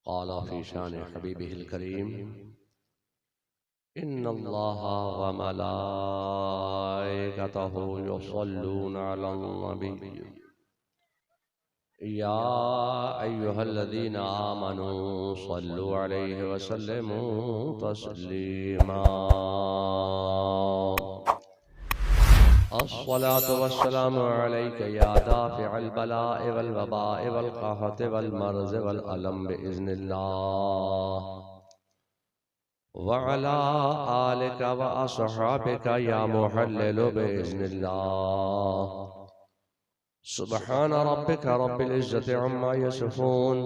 क़ाल फ़ी शान हबीबिहिल करीम इन्नल्लाह व मलाइकतहु युसल्लूना अलन नबी या अय्युहल्लज़ीना आमनू सल्लु अलैहि व सल्लिमू तस्लीमा। अस्सलातु वस्सलामु अलैका या दाफ़िअल बलाइ वल वबाइ वल क़हति वल मर्ज़ि वल अलम बिइज़्निल्लाह व अला आलिका व अस्हाबिका या मुहल्लिलु बिइज़्निल्लाह। सुब्हान रब्बिका रब्बिल इज़्ज़ति अम्मा यसिफ़ून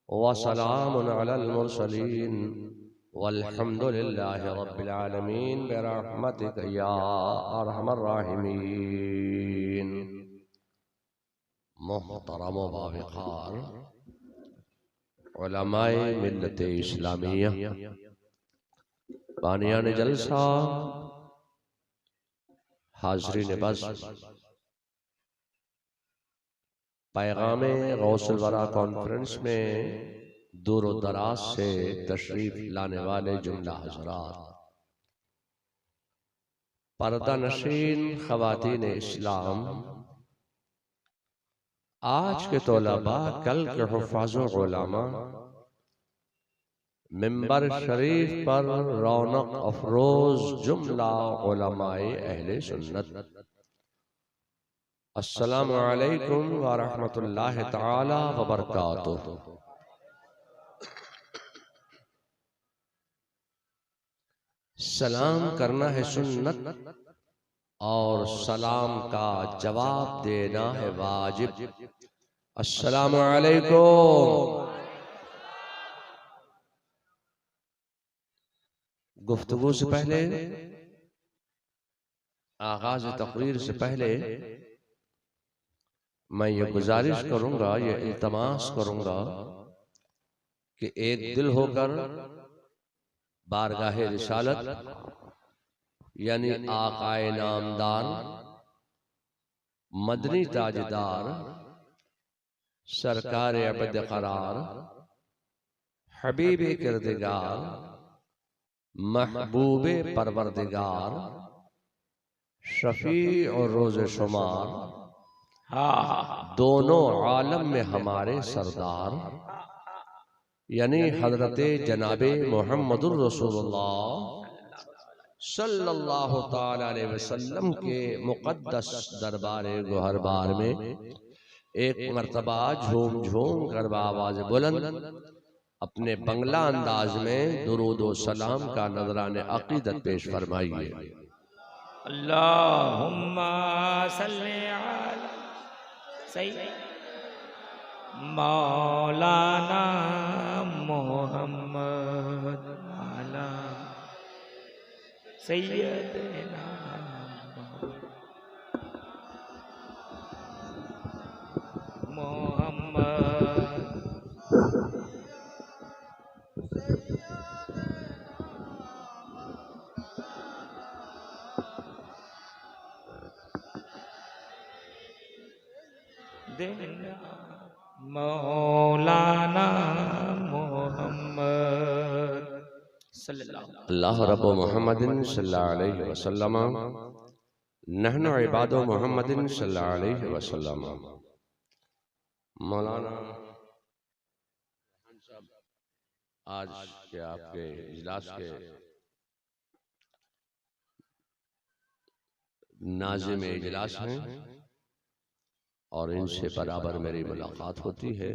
व सलामुन अलल मुरसलीन वल्हम्दुलिल्लाहि रब्बिल आलमीन बिरहमतिका या अरहमर राहिमीन। मोहतरम वाविक़ार उलमाए मिल्लत इस्लामिया, बानियान जलसा, हाज़रीन बस, पैगामे गौसुल वरा कॉन्फ्रेंस में दूर दराज से तशरीफ लाने वाले जुमला हज़रात, पर्दा नशीन ख़वातीन इस्लाम, आज के तौलबा कल के हुफ़ाज़ उलमा, मिंबर शरीफ पर रौनक अफरोज जुमला उलमाए अहले सुन्नत, अस्सलामु अलैकुम व रहमतुल्लाहि तआला व बरकातुहू। सलाम करना है सुन्नत और सलाम का जवाब देना है वाजिब। अस्सलामु अलैकुम। गुफ्तगू से पहले, आगाज तकरीर से पहले मैं ये गुजारिश करूंगा, ये इल्तमास करूंगा कि एक दिल होकर बारगाहे रिसालत यानी आकाए नामदार मदनी ताजदार सरकार अबद करार हबीब किरदिगार महबूब परवरदिगार शफी और रोज़े शुमार दोनों आलम में हमारे सरदार यानी हजरत जनाबे मोहम्मदुर रसूलुल्लाह सल्लल्लाहु ताला अलैहि वसल्लम के मुक़द्दस दरबारे गोहरबार में एक मर्तबा झूम झूम कर आवाज़ बुलंद अपने बंगला अंदाज में दुरूद व सलाम का नजराने अक़ीदत पेश फरमाइए। अल्लाहुम्मा सल्ली अला मौलाना मोहम्मद अला सय्यदना मोहम्मद। मौलाना मोहम्मद अल्लाह रब्बु मुहम्मदिन सल्लल्लाहु अलैहि वसल्लम नहनु इबादु मुहम्मदिन सल्लल्लाहु अलैहि वसल्लम। मौलाना आज के आपके इजलास के नाज़िम इजलास हैं और इनसे बराबर मेरी मुलाकात होती है।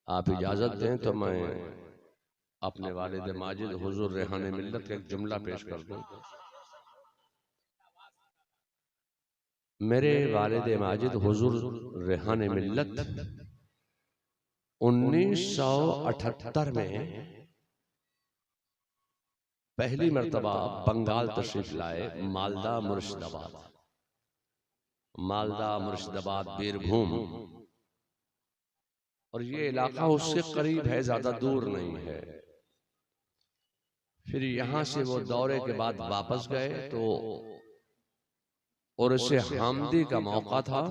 आप इजाज़त दें तो मैं अपने वालिद माजिद हुजूर रेहाने मिल्लत का एक जुमला पेश कर दूं। मेरे वालिद माजिद हुजूर रेहाने मिल्लत 1978 में पहली मर्तबा बंगाल तशरीफ लाए, मालदा मुर्शिदाबाद, मालदा मुर्शिदाबाद बीरभूम, और ये इलाका उससे करीब है, ज्यादा दूर नहीं है। फिर यहां से वो दौरे के बाद वापस गए तो और उसे हामदी का मौका था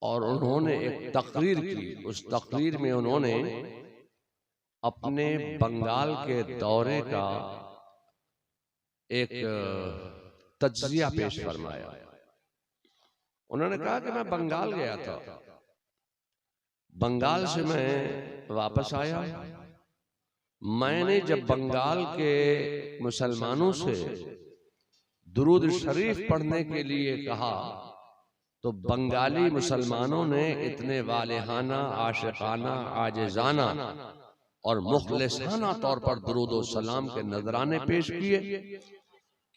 और उन्होंने एक तकरीर की। उस तकरीर में उन्होंने अपने बंगाल के दौरे का एक तज्जिया पेश फरमाया। उन्होंने कहा कि मैं बंगाल गया था, बंगाल से मैं वापस आया, मैंने जब बंगाल के मुसलमानों से दुरूद शरीफ पढ़ने के लिए कहा तो बंगाली मुसलमानों ने इतने वालेहाना, आशिकाना, आजिजाना और मुखलिसाना तौर पर दुरूद और सलाम के नजराने पेश किए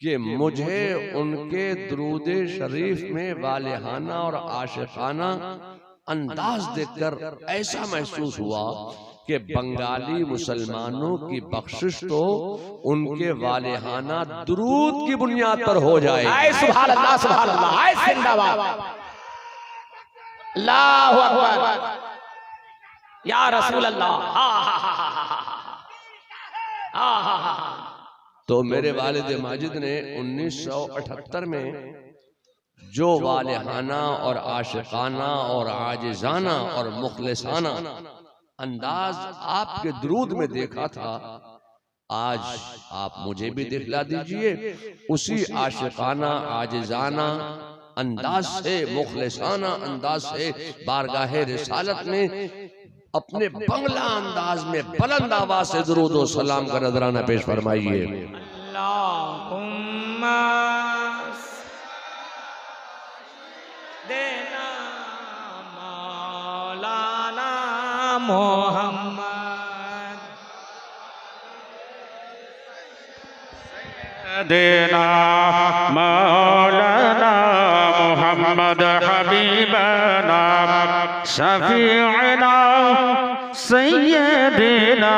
कि मुझे उनके दुरूद शरीफ में वालेहाना और आशिकाना अंदाज देखकर ऐसा महसूस हुआ कि बंगाली मुसलमानों की बख्शिश तो उनके वालेहाना दुरूद की बुनियाद पर हो जाए। सुभान अल्लाह, सुभान अल्लाह, जिंदाबाद, अल्लाहु अकबर, या रसूल अल्लाह। तो मेरे वालिद माजिद ने 1978 में जो वालेहाना और आशिकाना और आजिजाना और मुखलिसाना अंदाज आपके दुरूद में देखा था, आज आप मुझे भी दिखला दीजिए उसी आशिकाना, आजिजाना अंदाज से, मुखलिसाना अंदाज से बारगाहे रिसालत में अपने बंगला अंदाज में बुलंद आवाज से दुरूद और सलाम का नजराना पेश फरमाइए। अल्लाहुम्मा देना मौलाना मोहम्मद, देना मौलाना मोहम्मद, हबीबना शफीअना सय्यदना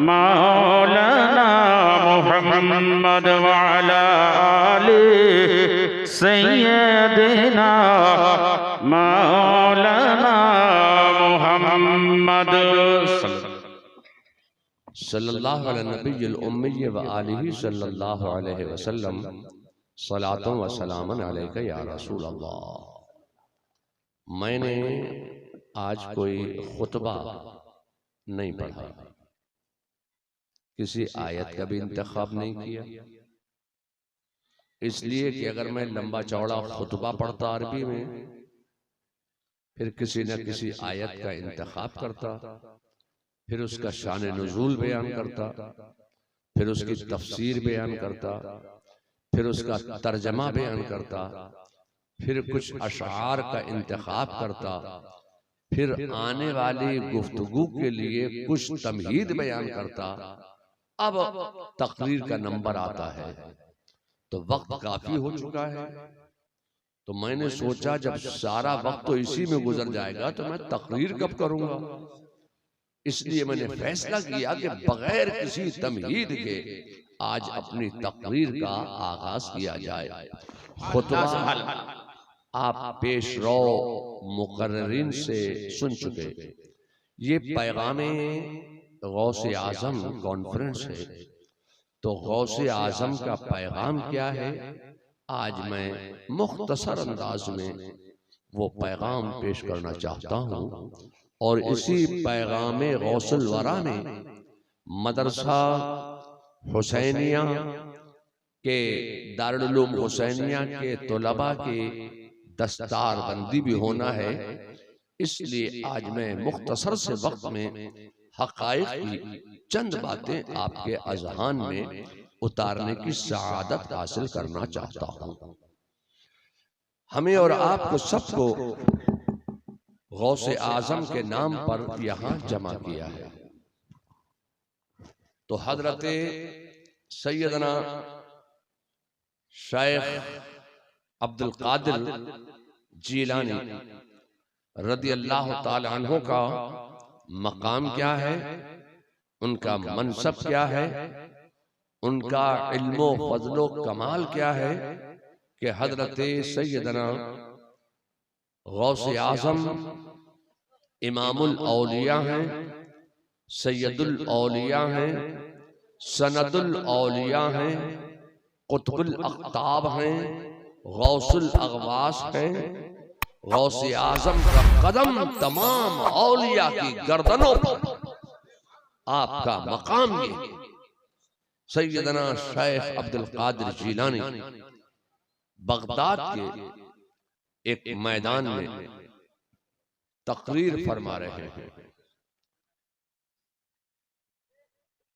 मौलाना मोहम्मद व अला आलि सय्यदना मौलाना मोहम्मद सल्लल्लाहु अलैहि नबील उम्मी व आलिहि सल्लल्लाहु अलैहि वसल्लम, सलातो व सलामन अलैका या रसूल अल्लाह। मैंने आज कोई खुतबा नहीं पढ़ा, किसी आयत का भी इंतखाब नहीं किया, इसलिए कि अगर मैं लंबा चौड़ा खुतबा पढ़ता अरबी में, फिर किसी न किसी आयत का इंतखाब करता, फिर उसका शान नुज़ूल बयान करता, फिर उसकी तफसीर बयान करता, फिर उसका तर्जमा बयान करता, फिर कुछ अशआर का इंतखाब करता, फिर आने वाली गुफ्तगू के लिए कुछ तमहीद बयान करता। अब तकरीर का नंबर आता है तो वक्त काफी हो चुका है, तो मैंने सोचा जब सारा वक्त तो इसी में गुजर जाएगा तो मैं तकरीर कब करूंगा। इसलिए मैंने फैसला किया कि बगैर किसी तमहीद के आज अपनी तकरीर का आगाज किया जाए। खुतबा आप पेश रो मुकर्रिरीन से सुन चुके, ये पैगामे गौसे आजम कॉन्फ्रेंस है, तो गौसे आजम का पैगाम क्या है, आज मैं मुख्तसर अंदाज में वो पैगाम पेश करना चाहता हूँ। और इसी पैगामे गौसुल वरा में मदरसा हुसैनिया के, दारुल उलूम हुसैनिया के तुलबा के दस्तार बंदी भी होना है, इसलिए आज मैं मुख्तसर से वक्त में हक़ाइक़ की चंद बातें आपके अज़हान में उतारने की सआदत हासिल करना चाहता हूँ। हमें और आपको सबको गौसे आजम के नाम पर यहाँ जमा किया है। तो हजरत सैयदना शेख अब्दुल कादिर जीलानी रदी अल्लाह ताला अन्हु का मकाम क्या है, उनका मनसब क्या है, उनका इल्मो फजलो कमाल क्या है कि हजरत सैयदना गौसे आजम इमामुल औलिया हैं, सैयदुल औलिया हैं, सनदुल औलिया हैं, कुतुबुल अख्ताब हैं, गौसुल अगवास हैं, गौसे आजम का कदम तमाम औलिया की गर्दनों पर, आपका मकाम ये। सैयदना शेख अब्दुल कादिर जीलानी बगदाद के एक मैदान में तकरीर फरमा रहे हैं।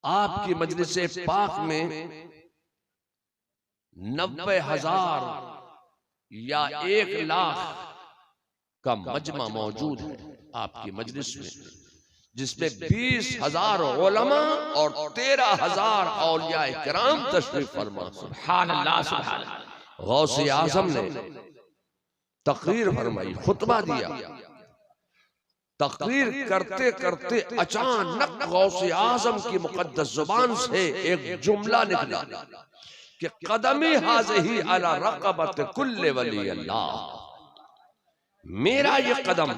आपकी मजलिसे पाक में 90,000 या 1,00,000 का मजमा मौजूद है आपकी मजलिस में, जिसमें 20,000 उलमा और 13,000 औलिया किराम तशरीफ फरमा। सुभान अल्लाह, सुभान अल्लाह। गौसे आजम ने तकरीर फरमाई, खुतबा दिया। तकरीर करते करते अचानक गौसे आजम की मुकद्दस जुबान से एक जुमला निकला कि कदमी हाज़िही अला रक़बत कुल्ले वली अल्लाह। मेरा ये कदम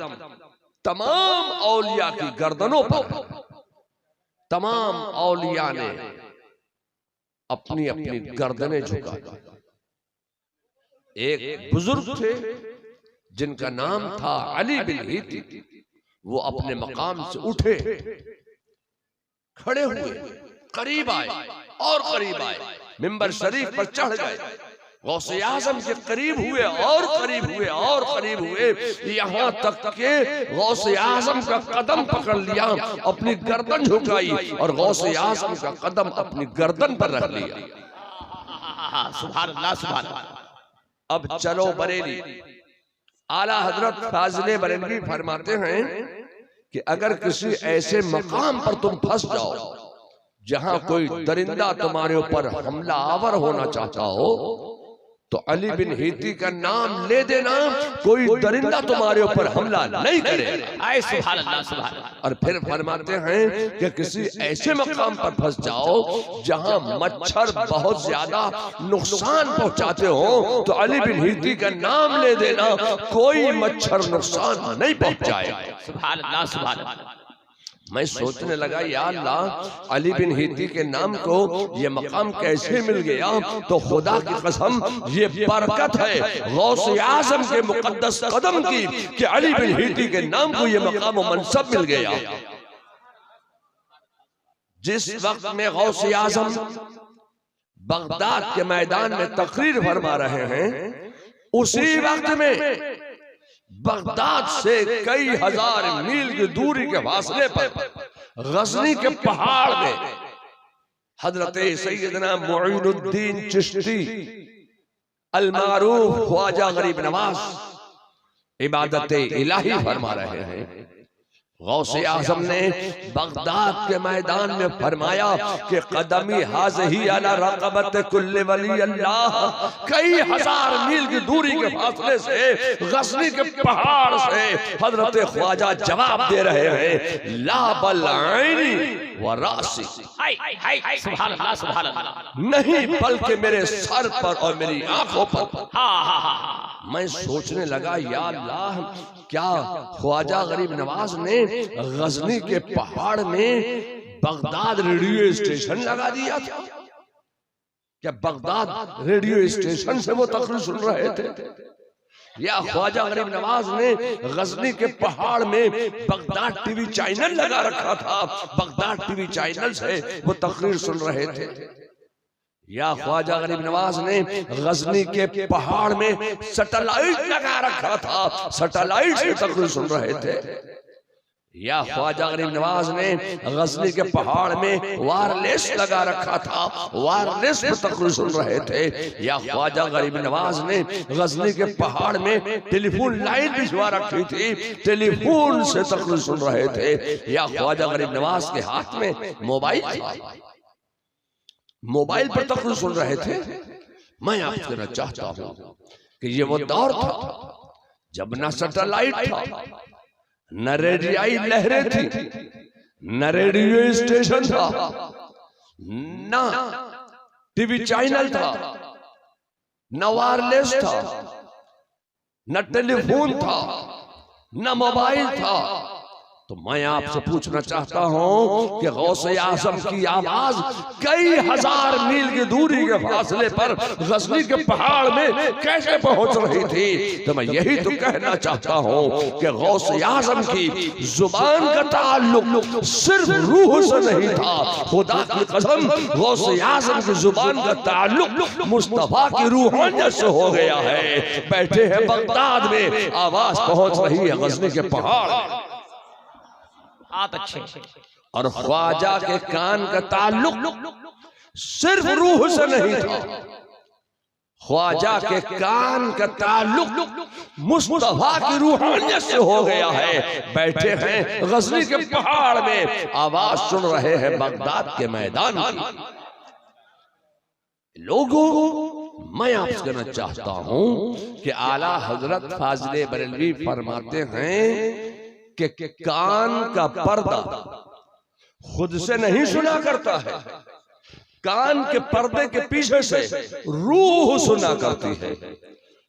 तमाम औलिया की गर्दनों पर है। तमाम औलिया ने अपनी अपनी गर्दनें झुका। एक बुजुर्ग थे जिनका नाम था अली बिन हीती, वो अपने मकाम से उठे, खड़े हुए, करीब आए और करीब आए, मिंबर शरीफ पर चढ़ गए, गौसे आजम के करीब हुए और करीब हुए और करीब हुए, यहां तक के गौसे आजम का कदम पकड़ लिया, अपनी गर्दन झुकाई और गौसे आजम का कदम अपनी गर्दन पर रख लिया। सुभान अल्लाह, सुभान अल्लाह। अब चलो बरेली। आला हजरत फाजिले बरेलवी फरमाते हैं कि अगर किसी ऐसे मकाम पर तुम फंस जाओ जहां कोई दरिंदा तुम्हारे ऊपर हमला आवर होना चाहता हो, तो अली बिन हीती का नाम ले देना, कोई दरिंदा तुम्हारे ऊपर हमला नहीं करेगा। सुभान अल्लाह, सुभान अल्लाह। और फिर फरमाते हैं कि किसी ऐसे मकाम पर फंस जाओ जहां मच्छर बहुत ज्यादा नुकसान पहुंचाते हो, तो अली बिन हीती का नाम ले देना, कोई मच्छर नुकसान नहीं पहुंचाएगा। सुभान अल्लाह, सुभान अल्लाह। मैं सोचने लगा, या अल्लाह, अली बिन हीती के नाम को ये मकाम कैसे मिल गया? तो खुदा की कसम ये बरकत है गौसे आजम के मुकद्दस कदम की कि अली बिन हीती के नाम को ये मकाम और मनसब मिल गया। जिस वक्त में गौसे आजम बगदाद के मैदान में तकरीर फरमा रहे हैं, उसी वक्त में बगदाद से कई हजार मील की दूरी के फासले पर गजनी के पहाड़ में हजरत सैयदना मुईनुद्दीन चिश्ती अल मारूफ ख्वाजा गरीब नवाज इबादत इलाही फरमा रहे हैं। गौसे आजम ने बगदाद के मैदान में फरमाया कि कदमी हाज़िही अला रक़बत कुल्ले वली अल्लाह। कई हजार मील की दूरी के फासले से, गजनी के पहाड़ से हजरत ख्वाजा जवाब दे रहे हैं, ला बल ऐनी व रासी। सुभान अल्लाह, सुभान अल्लाह। नहीं बल्कि मेरे सर पर और मेरी आंखों पर। मैं सोचने लगा, या अल्लाह, क्या ख्वाजा गरीब नवाज ने गजनी के पहाड़ में बगदाद रेडियो स्टेशन लगा दिया था? क्या बगदाद रेडियो स्टेशन से वो तकरीर सुन रहे थे? या ख्वाजा गरीब नवाज ने गजनी के पहाड़ में बगदाद टीवी चैनल लगा रखा था, बगदाद टीवी चैनल से वो तकरीर सुन रहे थे? या ख्वाजा गरीब नवाज ने गजनी के पहाड़ में सैटेलाइट लगा रखा था, सैटेलाइट से तकरीर सुन रहे थे? या ख्वाजा गरीब नवाज ने गजनी के पहाड़ में वायरलेस लगा रखा था, वायरलेस पे तकरीर सुन रहे थे? या ख्वाजा गरीब नवाज ने गजनी के पहाड़ में टेलीफोन लाइन भिजवा रखी थी, टेलीफोन से तकरीर सुन रहे थे? या ख्वाजा गरीब नवाज के हाथ में मोबाइल था, मोबाइल पर तकरीर सुन रहे थे? मैं आपसे कहना चाहता हूं कि ये वो दौर था जब न सैटेलाइट था, न रेडियाई लहरें थी, न रेडियो स्टेशन था, न टीवी चैनल था, न वायरलेस था, न टेलीफोन था, न मोबाइल था, तो मैं आपसे पूछना चाहता हूं कि गौसे आजम की आवाज कई हजार मील की दूरी के फासले पर गजनी के पहाड़ में कैसे पहुंच रही थी। तो मैं यही तो कहना चाहता हूं कि गौसे आजम की जुबान का ताल्लुक सिर्फ रूह से नहीं था, खुदा की कसम गौसे आजम की जुबान का ताल्लुक मुस्तफा की रूहानियत से हो गया है। बैठे हैं बगदाद में, आवाज पहुंच रही है गजनी के पहाड़। अच्छे और ख्वाजा के कान का ताल्लुक सिर्फ रूह से नहीं था, ख्वाजा के कान का ताल्लुक मुस्तफा की रूहानियत से हो गया है। बैठे हैं गजनी के पहाड़ में, आवाज सुन रहे हैं बगदाद के मैदान की। लोगों, मैं आपसे कहना चाहता हूं कि आला हजरत फाजिले बरेलवी फरमाते हैं कि कान का पर्दा खुद से नहीं सुना करता है, कान के पर्दे के पीछे से रूह सुना करती है।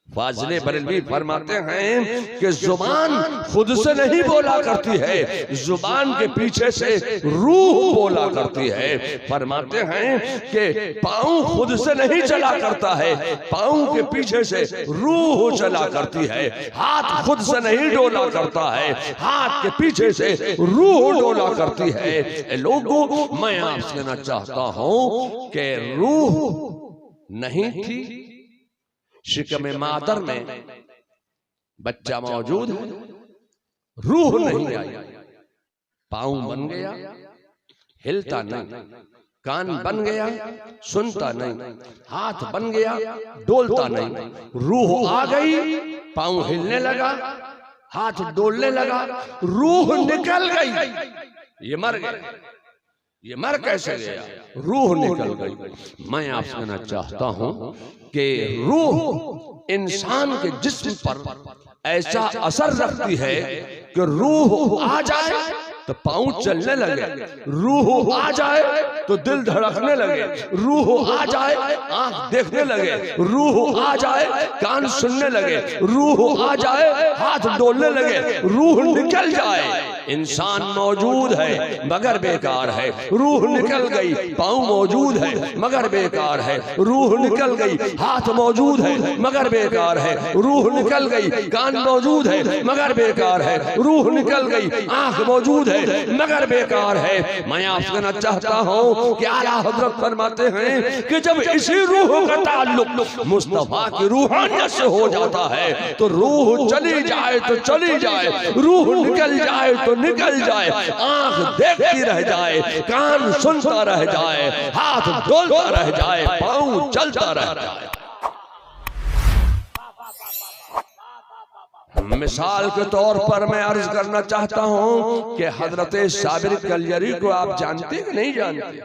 फाजिले बरेलवी फरमाते हैं कि जुबान खुद से नहीं बोला करती है, जुबान के पीछे से रूह बोला करती है। फरमाते हैं कि पाँव खुद से नहीं चला करता है, पाँव के पीछे से रूह चला करती है। हाथ खुद से नहीं डोला करता है, हाथ के पीछे से रूह डोला करती है। लोगों, मैं आपसे कहना चाहता हूं कि रूह नहीं थी, शिकमे मातर में बच्चा मौजूद है, रूह नहीं आई। पाँव बन गया, हिलता नहीं, कान बन गया, सुनता नहीं, हाथ बन गया, डोलता नहीं। रूह आ गई, पाँव हिलने लगा, हाथ डोलने लगा, रूह निकल गई। ये मर गया, ये मर कैसे गया? रूह निकल गई। मैं आपसे कहना चाहता हूं कि रूह इंसान के जिस्म पर ऐसा असर रखती है कि रूह आ जाए तो पाँव चलने लगे, रूह आ जाए तो दिल धड़कने लगे, रूह आ जाए आंख देखने लगे, रूह आ जाए कान सुनने लगे, रूह आ जाए हाथ डोलने लगे, रूह निकल जाए। इंसान मौजूद है मगर बेकार है, रूह निकल गई। पाँव मौजूद है मगर बेकार है, रूह निकल गई। हाथ मौजूद है मगर बेकार है, रूह निकल गई। कान मौजूद है मगर बेकार है, रूह निकल गई। आंख मौजूद है मगर बेकार है। मैं आपसे कहना चाहता हूं कि आला हजरत फरमाते हैं कि जब इसी रूह का ताल्लुक मुस्तफा की रूहानियत से हो जाता है तो रूह चली जाए तो चली जाए, रूह निकल जाए तो निकल जाए, आंख देखती रह जाए, कान सुनता रह जाए, हाथ डोलता रह जाए, पाँव चलता रह जाए। मिसाल के तौर पर मैं अर्ज करना चाहता हूं कि हजरत साबिर कलयरी को आप जानते कि नहीं जानते?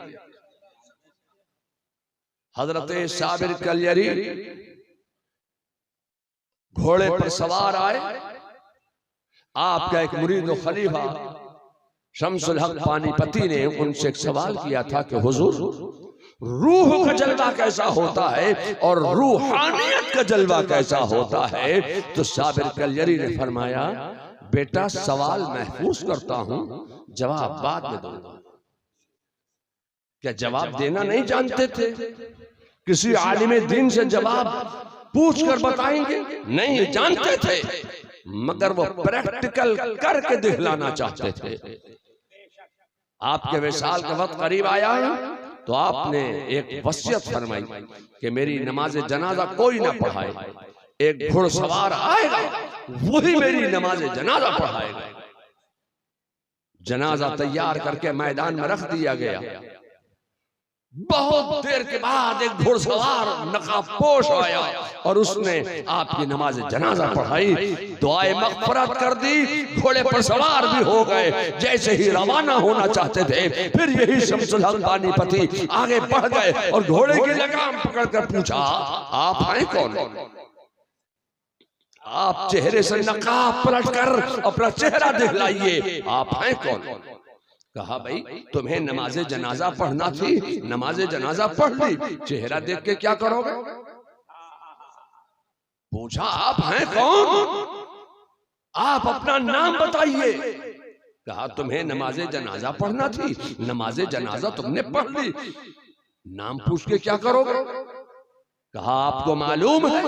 हजरत साबिर कलयरी घोड़े पर सवार आए। आपका एक मुरीद व खलीफा शम्सुल हक पानीपती ने उनसे एक सवाल किया था कि हुजूर, रूह का जलवा कैसा होता है और रूहानियत का जलवा कैसा होता है? तो साबिर कलयरी ने फरमाया, बेटा सवाल महफूज करता हूं, जवाब बाद में दूंगा। क्या जवाब देना नहीं जानते थे? किसी आलिम दीन से जवाब पूछ कर बताएंगे? नहीं जानते थे, मगर वो प्रैक्टिकल करके दिखलाना चाहते थे। आपके विशाल का वक्त करीब आया तो आपने एक वसीयत फरमाई कि मेरी नमाज जनाजा कोई ना पढ़ाए, एक घुड़सवार आएगा वही मेरी नमाज जनाजा पढ़ाएगा। जनाजा तैयार करके मैदान में रख दिया गया। बहुत देर के बाद एक घुड़सवार नकाबपोश आया और उसने आपकी नमाज जनाजा पढ़ाई, दुआए मग़फ़िरत कर दी, घोड़े पर सवार भी हो गए। जैसे ही रवाना होना चाहते थे, फिर यही शम्सुल हक पानीपती आगे बढ़ गए और घोड़े की लगाम पकड़कर पूछा, आप हैं कौन? आप चेहरे से नकाब पलटकर अपना चेहरा दिखलाइए, आप हैं कौन? कहा, भाई तुम्हें नमाज जनाजा पढ़ना थी, नमाज जनाजा पढ़ ली, चेहरा देख के क्या करोगे? पूछा, आप हैं कौन? आप अपना नाम बताइए। कहा तुम्हें नमाजे जनाजा पढ़ना थी, नमाजे जनाजा तुमने पढ़ ली, नाम पूछ के क्या करोगे? कहा आपको मालूम है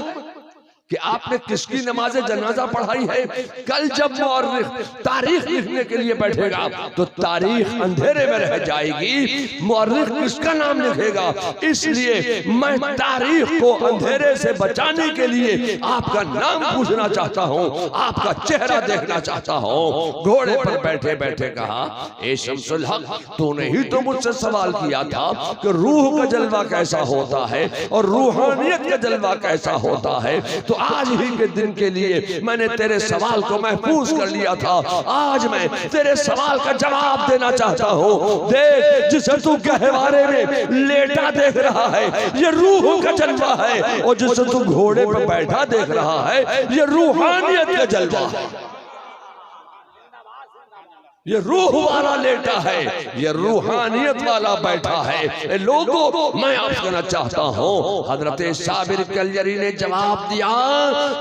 कि आपने किसकी नमाज जनाजा पढ़ाई है? कल जब मौर्रिख तारीख लिखने के लिए बैठेगा तो तारीख अंधेरे में रह जाएगी, मौर्रिख किसका नाम लिखेगा? इसलिए मैं तारीख को अंधेरे से बचाने के लिए आपका नाम पूछना चाहता हूँ, आपका चेहरा देखना चाहता हूँ। घोड़े पर बैठे बैठे कहा, ए शम्सुल हक, तूने ही तो मुझसे सवाल किया था कि रूह का जलवा कैसा होता है और रूहानियत का जलवा कैसा होता है, तो आज ही के दिन के लिए मैंने तेरे सवाल को महफूज कर लिया था। आज मैं तेरे सवाल का जवाब देना चाहता हूँ। देख, जिसे तू गहवारे में लेटा देख रहा है ये रूह का जलवा है, और जिसे तू घोड़े पर बैठा देख रहा है ये रूहानियत का जलवा है। ये रूह वाला लेटा है, ये रूहानियत वाला बैठा है। लोगों, मैं आपसे कहना चाहता हूँ, हजरत साबिर कलयरी ने जवाब दिया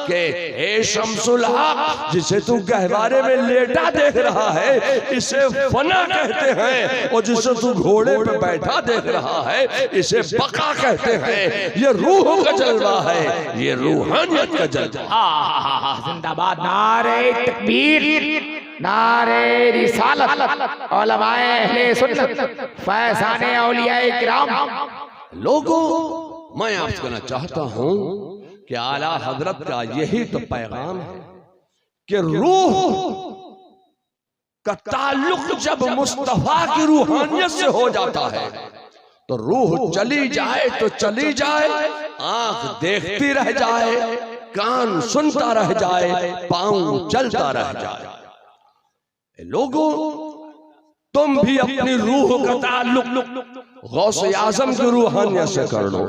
कि ए शम्सुल हक, जिसे तू गहवारे में लेटा देख रहा है इसे फना कहते हैं, और जिसे तू घोड़े पे बैठा देख रहा है इसे बका कहते हैं। ये रूह का जलवा है, ये रूहानियत का जलवा। जिंदाबाद, नारे तकबीर, नारे रिसालत, उलमाए अहले सुन्नत, फैज़ाने औलियाए किराम। लोगों, मैं आपसे कहना चाहता हूं कि आला हजरत का यही तो पैगाम है कि रूह का ताल्लुक जब मुस्तफा की रूहानियत से हो जाता है तो रूह चली जाए तो चली जाए, आंख देखती रह जाए, कान सुनता रह जाए, पांव चलता रह जाए। लोगों, तुम भी अपनी रूह का ताल्लुक गौसे आजम की रूहानियत से कर लो,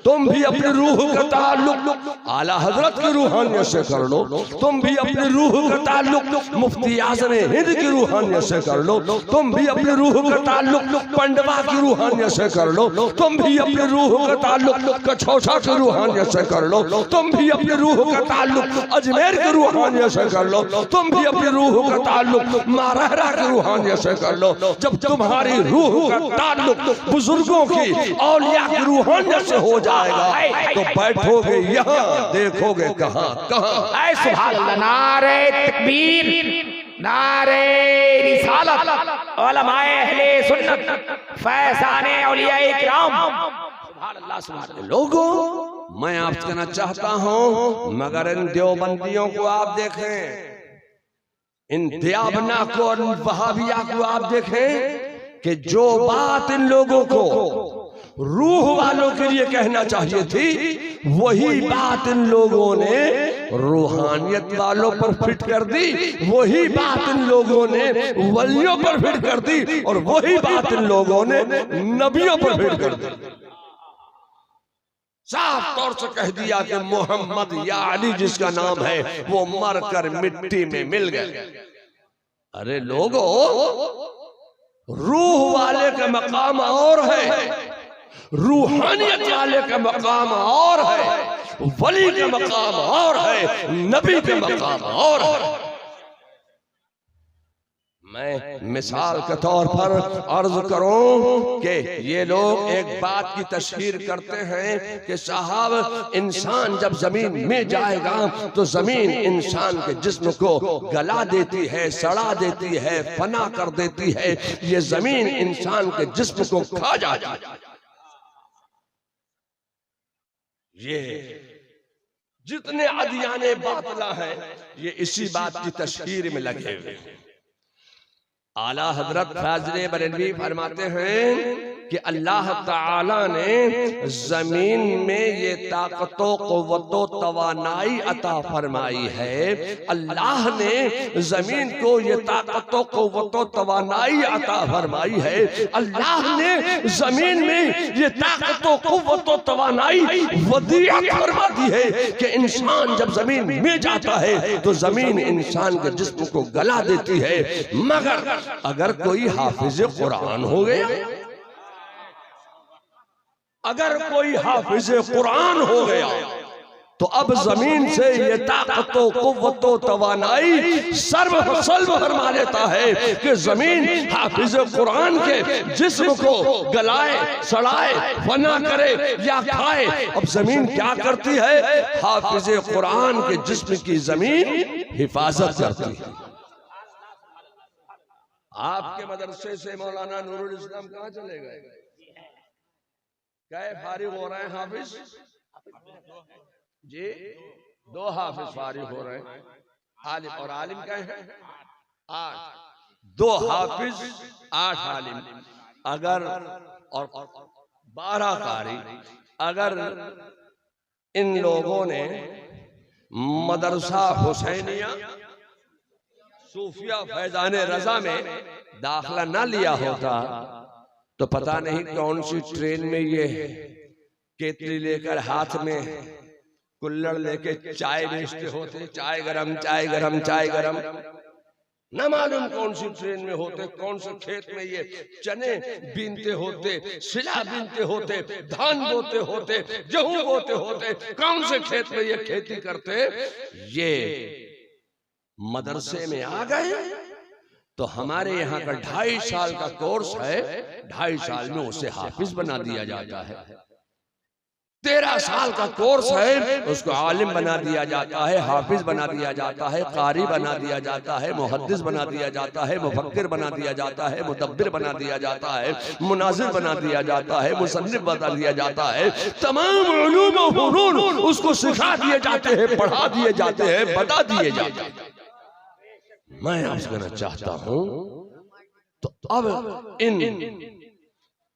तुम भी अपनी रूह का ताल्लुक आला हजरत की रूहानियत से कर लो, तुम भी अपनी रूह का ताल्लुक मुफ्ती आज़म हिंद की रूहानियत से कर लो, तुम भी अपनी रूह का ताल्लुक पंडवा की रूहानियत से कर लो, तुम भी अपनी रूह का ताल्लुक कछौछा की रूहानियत से कर लो, तुम भी अपनी रूह का ताल्लुक अजमेर की रूहानियत से कर लो, तुम भी अपनी रूह का ताल्लुक मारहरा की रूहानियत से कर लो। जब तुम्हारी रूह का ताल्लुक बुजुर्गों की औलिया की रूहानियत से हो जाएगा तो बैठोगे यहाँ, देखोगे कहाँ कहाँ। सुभान अल्लाह, नारे तकबीर, नारे रिसालत, उलमाए अहले सुन्नत, फैज़ाने औलियाए किराम। सुभान अल्लाह, सुभान अल्लाह। लोगों, मैं आपसे कहना चाहता हूँ, मगर इन देवबंदियों को आप देखें, इन दियाबना को और वहाबिया को आप देखें कि जो बात इन लोगों को रूह वालों के लिए कहना चाहिए थी वही बात इन लोगों ने रूहानियत वालों पर फिट कर दी, वही बात इन लोगों ने वलियों पर फिट कर दी, और वही बात इन लोगों ने नबियों पर फिट कर दी। साफ तौर से कह दिया कि मोहम्मद या अली जिसका नाम है वो मरकर मिट्टी में मिल गए। अरे लोगों, रूह वाले का मकाम और है, रूहानियत वाले का मकाम और है, वली का मकाम और है, नबी का मकाम और है। मैं मिसाल के तौर पर अर्ज करूं कि ये लोग एक बात की तशहीर करते हैं कि साहब, इंसान जब जमीन में जाएगा तो जमीन इंसान के जिस्म को गला देती है, सड़ा देती है, फना कर देती है, ये जमीन इंसान के जिस्म को खा जाती है। ये जितने अदियाने बातला हैं ये इसी बात की तशहीर में लगे हुए हैं। आला हजरत फाज़िल बरेलवी फरमाते हैं कि अल्लाह ताला ने जमीन में ये ताकतो क़ुव्वतो तवानाई अता फरमाई है। अल्लाह ने जमीन को ये ताकतो क़ुव्वतो तवानाई अता फरमाई है। अल्लाह ने जमीन में ये ताकतो क़ुव्वतो तवानाई वदीअत फरमा दी है कि इंसान जब जमीन में जाता है तो जमीन इंसान के जिस्म को गला देती है। मगर अगर कोई हाफिज कुरान हो गया, अगर कोई हाफिज कुरान हो गया तो अब जमीन से ये ताकत कुव्वत तवानाई सर्व फरमा लेता है कि जमीन हाफिज कुरान के जिस्म को गलाए, सड़ाए, फना करे या खाए। अब जमीन क्या करती है? हाफिज कुरान के जिस्म की जमीन हिफाजत करती है। आपके मदरसे से मौलाना नूरुल इस्लाम कहाँ चले गए? क्या फारिग हो रहे हैं हाफिज जी? 2 हाफिज फारिग हो रहे हैं। आलिम और आलिम क्या है? 8। 2 हाफिज 8 आलिम, अगर और 12 कारी। अगर इन लोगों ने मदरसा हुसैनिया सूफिया फैजान रजा में दाखिला ना लिया होता तो पता नहीं कौन सी ट्रेन में ये केतली लेकर हाथ में कुल्लड़ लेके चाय बेचते होते। चाय गरम, चाय गरम, चाय गरम। न मालूम कौन सी ट्रेन में होते, कौन से खेत में ये चने बीनते होते, सिला बीनते होते, धान बोते होते, गेहूं बोते होते, कौन से खेत में ये खेती करते। ये मदरसे में आ गए तो हमारे यहाँ का 2.5 साल का कोर्स है, 2.5 साल में उसे हाफिज बना दिया जाता है। 13 साल का कोर्स है, उसको आलिम बना दिया जाता है, हाफिज बना दिया जाता है, कारी बना दिया जाता है, मुहद्दिस बना दिया जाता है, मुफक्किर बना दिया जाता है, मुदब्बिर बना दिया जाता है, मुनाजिर बना दिया जाता है, मुसन्निफ बना दिया जाता है। तमाम उलूम व फनून उसको सिखा दिए जाते हैं, पढ़ा दिए जाते हैं, बता दिए जाते हैं। मैं आपसे कहना चाहता हूं तो अब इन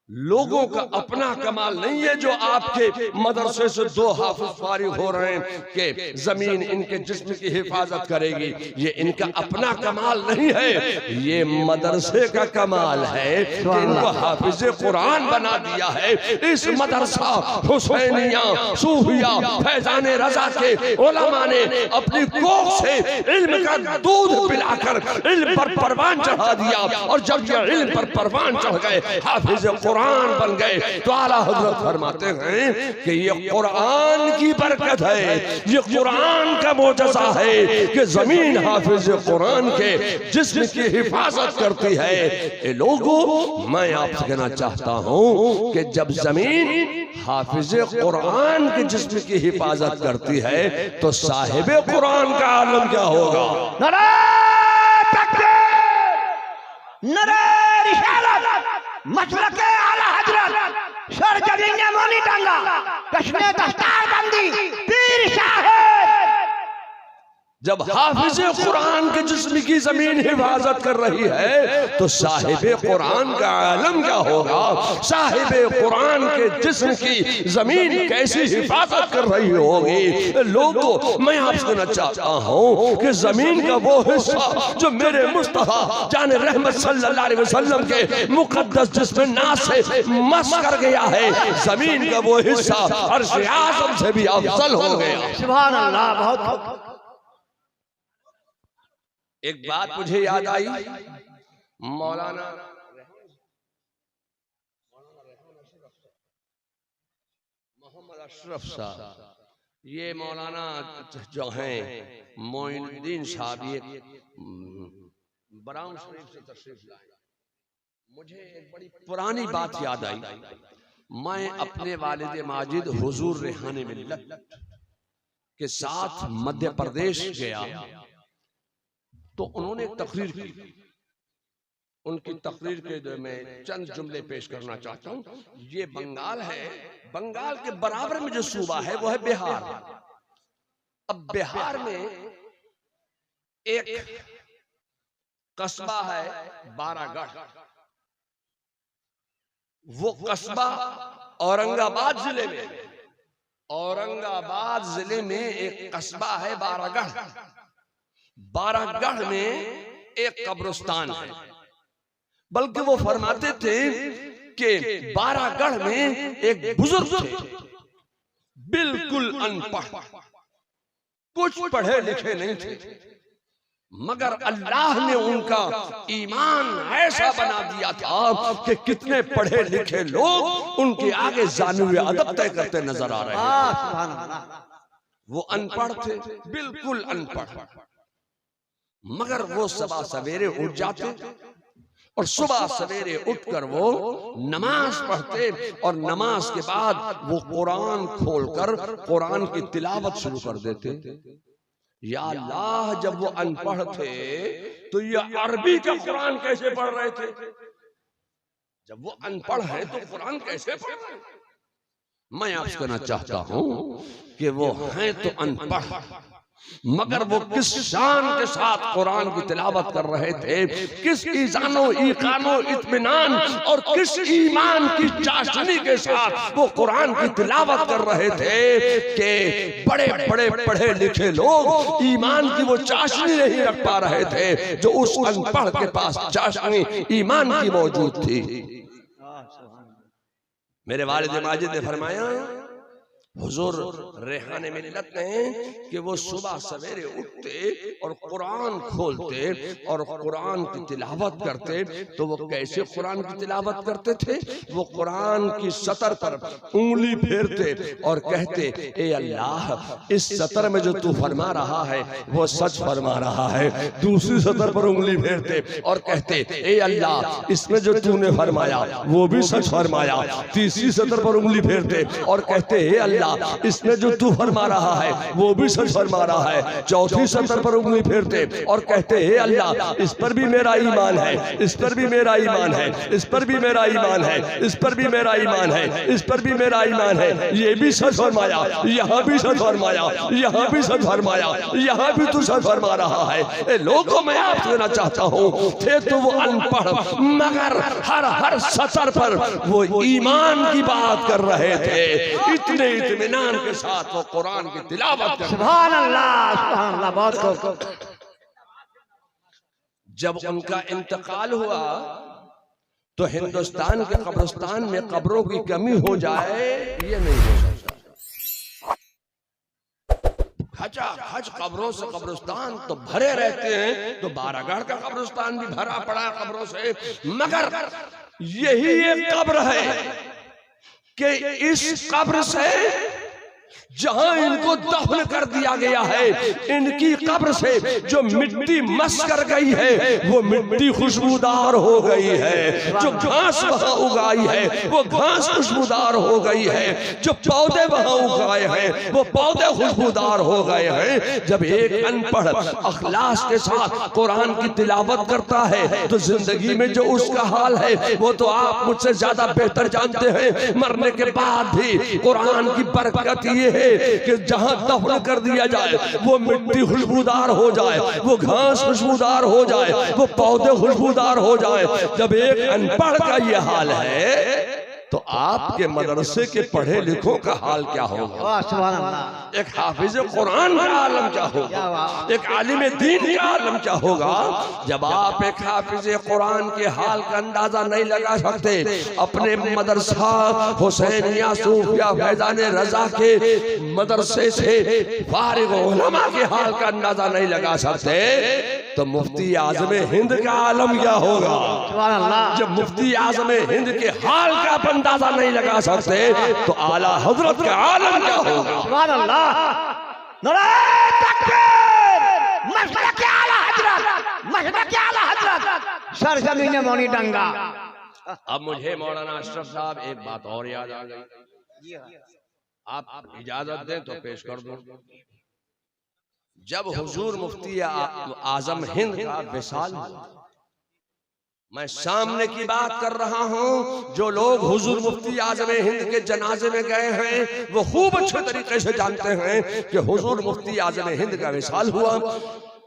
लोगों का अपना कमाल नहीं है जो आपके मदरसे से 2 हाफिज फारिग हो रहे हैं कि जमीन इनके जिस्म की हिफाजत करेगी। ये इनका अपना कमाल नहीं है, ये मदरसे का कमाल है कि इनको हाफिज कुरान बना दिया है। इस मदरसा हुसैनिया सूफिया फैजान रजा के उलमा ने अपनी कोख से इल्म का दूध पिलाकर इल्म पर परवान चढ़ा दिया, और जब ये इल्म पर परवान चढ़ गए, हाफिज कुरान बन गए, तो आला हजरत फरमाते हैं कि ये कुरान की बरकत है, ये कुरान का मोजज़ा है कि जमीन हाफिज कुरान के जिस्म की हिफाजत करती है। ये लोगों, मैं आपसे कहना चाहता हूं कि जब जमीन हाफिज कुरान के जिस्म की हिफाजत करती है तो साहिब कुरान का आलम क्या होगा? नारे तकबीर, नारे रिसालत, मसलके आला हजरत सर जमीन मोनी टांगा कश्मे दस्तार बंदी पीर साहब। जब हाफिज कुरान के जिस्म की जमीन हिफाजत कर रही है तो साहिब कुरान का आलम क्या होगा? साहिब कुरान के जिस्म की जमीन कैसी हिफाजत कर रही होगी? लोगों, मैं आपसे कहना चाहता हूँ कि जमीन का वो हिस्सा जो मेरे मुस्तफा जान रहमत सल्लल्लाहु अलैहि वसल्लम के मुकद्दस जिस्म नास से मस कर गया है, जमीन का वो हिस्सा अर्श आज़म से भी अफजल हो गया। सुभान अल्लाह। बहुत एक बात मुझे याद आई, मौलाना मोहम्मद अशरफ साहब, ये मौलाना जो हैं मोइनुद्दीन साहब, ये ब्राउन शरीफ से तशरीफ लाए। मुझे एक बड़ी पुरानी बात याद आई। मैं अपने वालिद माजिद हुजूर रेहाने मिल्लत के साथ मध्य प्रदेश गया तो उन्होंने एक तकरीर की। उनकी तकरीर के मैं चंद जुमले पेश करना चाहता हूं। ये बंगाल है, बंगाल के बराबर में जो सूबा है वो है बिहार। अब बिहार में एक कस्बा है बारागढ़। वो कस्बा औरंगाबाद जिले में, औरंगाबाद जिले में एक कस्बा है बारागढ़। बारागढ़ में एक कब्रिस्तान है। बल्कि वो फरमाते थे कि बारागढ़ में एक बुजुर्ग थे, बिल्कुल अनपढ़, कुछ पढ़े लिखे नहीं थे, मगर अल्लाह ने उनका ईमान ऐसा बना दिया था कि कितने पढ़े लिखे लोग उनके आगे जानुए अदब तय करते नजर आ रहे हैं। वो अनपढ़ थे, बिल्कुल अनपढ़, मगर वो सुबह सवेरे उठ जाते और सुबह सवेरे उठकर वो नमाज पढ़ते और नमाज के बाद वो कुरान खोलकर कुरान की तिलावत शुरू कर देते। या अल्लाह, जब वो अनपढ़ थे तो ये अरबी का कुरान कैसे पढ़ रहे थे? जब वो अनपढ़ है तो कुरान कैसे पढ़ रहे? मैं आपसे कहना चाहता हूं कि वो हैं तो अनपढ़, मगर वो किस शान के साथ कुरान की तिलावत कर रहे थे, किस ईज़ानो ईकानो इत्मीनान और किस ईमान की चाशनी के साथ वो कुरान की तिलावत कर रहे थे कि बड़े बड़े पढ़े लिखे लोग ईमान की वो चाशनी नहीं रख पा रहे थे जो उस अनपढ़ के पास चाशनी ईमान की मौजूद थी। मेरे वालिद माजिद ने फरमाया, हुजूर रेहाने मिल्लत ने, कि वो सुबह सवेरे उठते और कुरान खोलते और कुरान की तिलावत करते। तो वो कैसे कुरान की तिलावत करते थे? वो कुरान की सतर पर उंगली फेरते और कहते, ए अल्लाह, इस सतर में जो तू फरमा रहा है वो सच फरमा रहा है। दूसरी सतर पर उंगली फेरते और कहते, ए अल्लाह, इसमें जो तूने फरमाया वो भी सच फरमाया। तीसरी सतर पर उंगली फेरते और कहते, ए अल्लाह, इसमें जो तू फरमा रहा है वो भी सच फरमा रहा है। चौथी सतर पर उंगली फेरते और कहते, हे अल्लाह, इस पर भी मेरा ईमान है, इस पर भी मेरा ईमान है, इस पर भी मेरा ईमान है, इस पर भी मेरा ईमान है, इस पर भी मेरा ईमान है। ये भी सच फरमाया, यहाँ भी सच फरमाया, यहाँ भी सच फरमाया, यहाँ भी तू सच फरमा रहा है। लोगों, मैं आपसे कहना चाहता हूँ, थे तो वो अनपढ़, मगर हर सतर पर वो ईमान की बात कर रहे थे। इतने इत्मीनान के साथ वो कुरान की तिलावत कर। सुभान अल्लाह, सुभान अल्लाह, बहुत खूब। जब उनका इंतकाल हुआ तो हिंदुस्तान के कब्रिस्तान में कब्रों की कमी हो जाए, ये नहीं हो सकता। खचा खच कब्रों से कब्रिस्तान तो भरे रहते हैं, तो बारागढ़ का कब्रिस्तान भी भरा पड़ा कब्रों से, मगर यही एक कब्र है कि इस कब्र से जहां इनको दफन कर दिया गया है, इनकी कब्र से जो मिट्टी मस कर गई है वो मिट्टी खुशबूदार हो गई है। जो घास वहां उगाई है वो घास खुशबूदार हो गई है। जो पौधे वहां उगाए हैं वो पौधे खुशबूदार हो गए हैं। जब एक अनपढ़ अखलास के साथ कुरान की तिलावत करता है तो जिंदगी में जो उसका हाल है वो तो आप मुझसे ज्यादा बेहतर जानते हैं। मरने के बाद भी कुरान की बरकत ये है कि जहां दफन कर दिया जाए वो मिट्टी खुशबूदार हो जाए, वो घास खुशबूदार हो जाए, वो पौधे खुशबूदार हो जाए। जब एक अनपढ़ का ये हाल है तो आपके मदरसे के पढ़े लिखों का हाल क्या होगा? एक हाफिज कुरान का आलम क्या होगा? एक आलिम दीन का आलम क्या होगा? जब आप एक हाफिज कुरान के हाल का अंदाजा नहीं लगा सकते, अपने मदरसा हुसैनिया सूफिया फैजान रजा के मदरसे से फारिग उलमा के हाल का अंदाजा नहीं लगा सकते, तो मुफ्ती आजम हिंद का आलम क्या होगा? जब मुफ्ती आजम हिंद के हाल का अंदाजा नहीं लगा सकते तो आला हजरत का आलम क्या होगा? सुभान अल्लाह, नारे तकबीर, मशरक़ आला हजरत, मशरक़ आला हजरत, सरजमीन मौनी डंगा। अब मुझे मौलाना अशरफ साहब एक बात और याद आ गई, आप इजाजत दें तो पेश कर दूं। जब हुजूर मुफ्ती आजम हिंद का विसाल हुआ, मैं सामने की बात कर रहा हूं, जो लोग हुजूर मुफ्ती आजम हिंद के जनाजे में गए हैं वो खूब अच्छे तरीके से जानते हैं कि हुजूर मुफ्ती आजम हिंद का विसाल हुआ।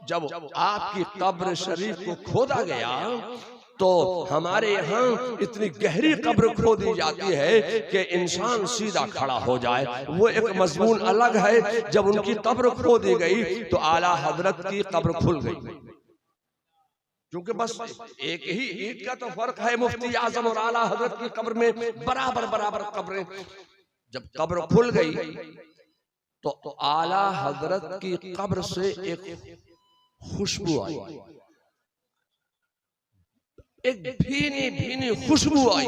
जब आपकी कब्र शरीफ को खोदा गया तो हमारे यहाँ इतनी गहरी कब्र खोदी जाती है कि इंसान सीधा खड़ा हो जाए। वो एक मजमून अलग है। जब उनकी कब्र खोदी गई तो आला हजरत की कब्र खुल गई, क्योंकि बस एक ही ईंट का तो फर्क है मुफ्ती आजम और आला हजरत की कब्र में, बराबर बराबर कब्रें। जब कब्र खुल गई तो आला हजरत की कब्र से एक खुशबू आई, एक भीनी भीनी खुशबू आई।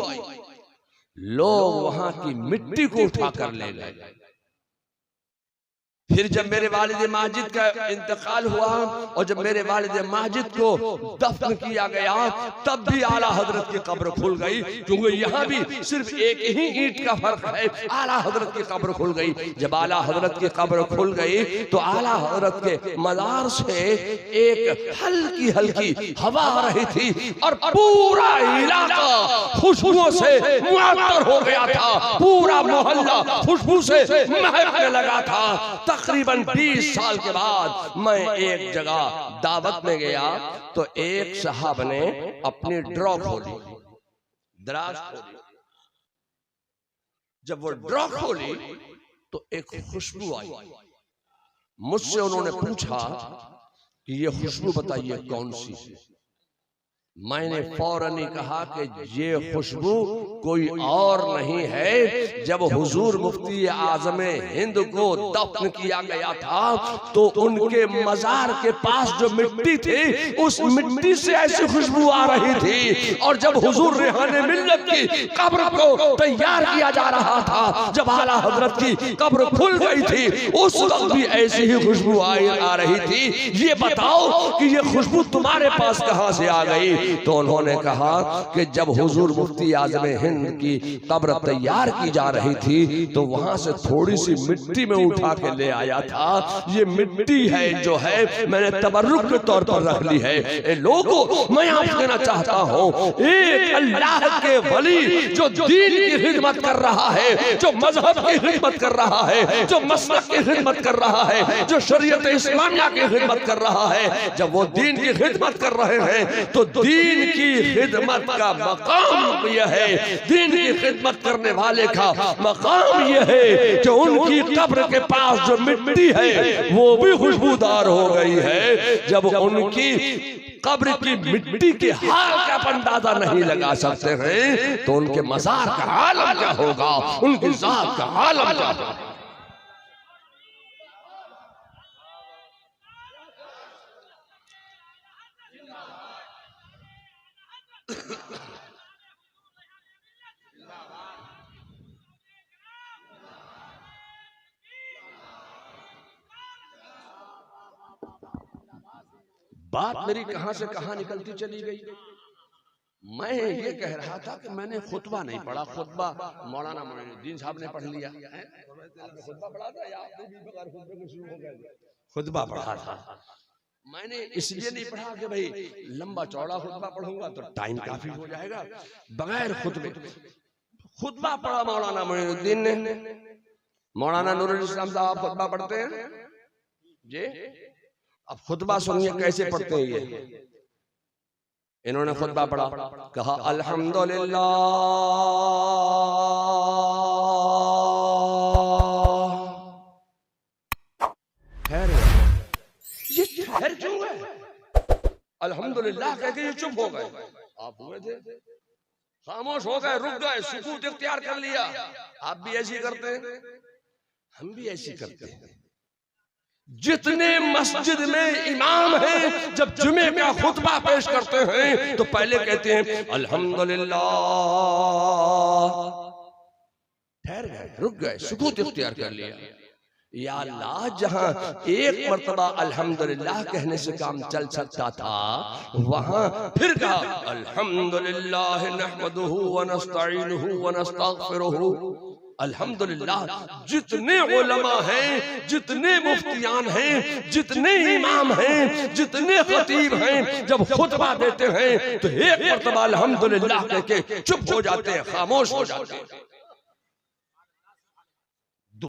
लोग वहां की मिट्टी को उठाकर ले गए। फिर जब मेरे वालिद माजिद का इंतकाल हुआ और जब मेरे वालिद माजिद को दफन किया गया तब भी आला हजरत की कब्र खुल गई, क्योंकि यहाँ भी सिर्फ एक ही ईंट का फर्क है। आला हजरत की कब्र खुल गई। जब आला हजरत की कब्र खुल गई तो आला हजरत के मजार से एक हल्की हल्की हवा आ रही थी और पूरा इलाका खुशबुओं से मुअत्तर हो गया था। पूरा मोहल्ला खुशबू से महकने लगा था। तकरीबन 20 साल के बाद मैं एक जगह दावत में गया तो एक साहब ने अपनी ड्रॉ खोली, दराज खोली। जब वो ड्रॉ खोली तो एक खुशबू आई। मुझसे उन्होंने पूछा कि ये खुशबू बताइए कौन सी। मैंने फौरन ही कहा कि ये खुशबू कोई और नहीं है। जब हुजूर मुफ्ती आज़म हिंद को दफन किया गया था तो उनके मजार के पास जो मिट्टी थी उस मिट्टी से ऐसी खुशबू आ रही थी। और जब हुजूर रेहाने मिल्लत की कब्र को तैयार किया जा रहा था, जब आला हजरत की कब्र खुल गई थी, उस वक्त भी ऐसी ही खुशबू आ रही थी। ये बताओ कि ये खुशबू तुम्हारे पास कहां से आ गई? तो उन्होंने कहा कि जब हुजूर मुफ्ती आज़म हिंद की कब्र तैयार की जा रही थी तो वहां से थोड़ी सी मिट्टी में उठा के ले आया था। ये मिट्टी है जो है मैंने तबर्रुक के तौर पर रख ली है। ए लोगों, मैं आपसे कहना चाहता हूँ, एक अल्लाह के वली जो दीन की खिदमत कर रहा है, जो मजहब की खिदमत कर रहा है, जो मसलक की खिदमत कर रहा है, जो शरीयत इस्लामिया की खिदमत कर रहा है, जब वो दीन की खिदमत कर रहे हैं तो दीन की खिदमत का मकाम यह है, दीन की खिदमत करने वाले का मकाम यह है कि उनकी कब्र के पास जो मिट्टी है वो भी खुशबूदार हो गई है। जब उनकी कब्र की मिट्टी के हाल का अंदाजा नहीं लगा सकते हैं तो उनके मजार का आलम क्या होगा, उनकी जात का आलम क्या होगा। बात मेरी कहां से कहां निकलती चली गई। मैं ये कह रहा था कि मैंने खुतबा नहीं पढ़ा। खुतबा मौलाना मोइनुद्दीन साहब ने पढ़ लिया। आपने खुतबा पढ़ा था या आपने भी बगैर खुतबे के शुरू हो गए? खुतबा पढ़ा था। मैंने इसलिए नहीं पढ़ा कि भाई लंबा चौड़ा खुतबा पढ़ूंगा तो टाइम काफी हो जाएगा। बगैर खुतबे खुतबा पढ़ा मौलाना मोइनुद्दीन ने। मौलाना नूरुल इस्लाम साहब खुतबा पढ़ते हैं जी। अब खुतबा सुनिए कैसे पढ़ते हैं ये। इन्होंने खुतबा पढ़ा, कहा अल्हम्दुलिल्लाह ये ठहर क्यों है? अल्हम्दुलिल्लाह कह के ये चुप हो गए। आप हुए थे, खामोश हो गए, रुक गए, सुकूत इख्तियार कर लिया। आप भी ऐसी करते हैं, हम भी ऐसी करते हैं। जितने मस्जिद में इमाम हैं जब जुमे का खुतबा पेश करते हैं तो पहले कहते हैं अल्हम्दुलिल्लाह, ठहर गए, रुक गए, सुकूत इख्तियार कर लिया। या अल्लाह, जहां एक मर्तबा अल्हम्दुलिल्लाह कहने से काम चल सकता था वहां फिर कहा अल्हम्दुलिल्लाह नहमदुहु व नस्तईनुहु व नस्तगफिरुहु। अल्हम्दुलिल्लाह, जितने उलमा हैं, जितने मुफ्तियान हैं, जितने इमाम हैं, जितने खतीब हैं, जब खुतबा देते हैं तो एक मर्तबा अल्हम्दुलिल्लाह कह के चुप हो जाते हैं, खामोश हो जाते हैं।